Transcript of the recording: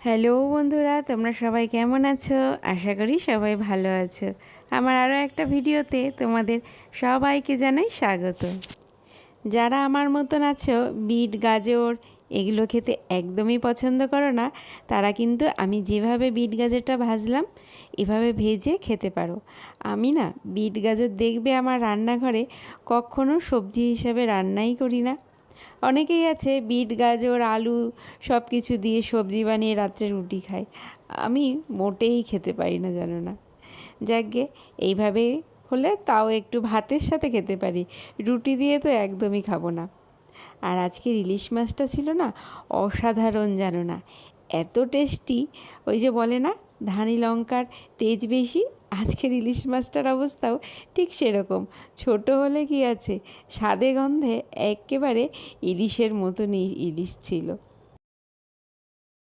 Hello বন্ধুরা, তোমরা সবাই কেমন আছো? আশা করি সবাই ভালো আছো। আমার আরও একটা ভিডিওতে তোমাদের সবাইকে জানাই স্বাগত। যারা আমার মতন আছো বিট গাজর এগুলো খেতে একদমই পছন্দ করো না, তারা কিন্তু আমি যেভাবে বিট গাজরটা ভাজলাম এভাবে ভেজে খেতে পারো। আমি না বিট গাজর দেখবে আমার রান্নাঘরে কখনো সবজি হিসাবে রান্নাই করি না। অনেকেই আছে বিট গাজর আলু সব কিছু দিয়ে সবজি বানিয়ে রাত্রে রুটি খায়। আমি মোটেই খেতে পারি না, জানো না। যাকগে, এইভাবে হলে তাও একটু ভাতের সাথে খেতে পারি, রুটি দিয়ে তো একদমই খাবো না। আর আজকের ইলিশ মাছটা ছিল না অসাধারণ, জানো না, এত টেস্টি। ওই যে বলে না ধানি লঙ্কার তেজ বেশি, আজকের ইলিশ মাছটার অবস্থাও ঠিক সেরকম। ছোট হলে কি আছে, স্বাদে গন্ধে একেবারে ইলিশের মতনই ইলিশ ছিল।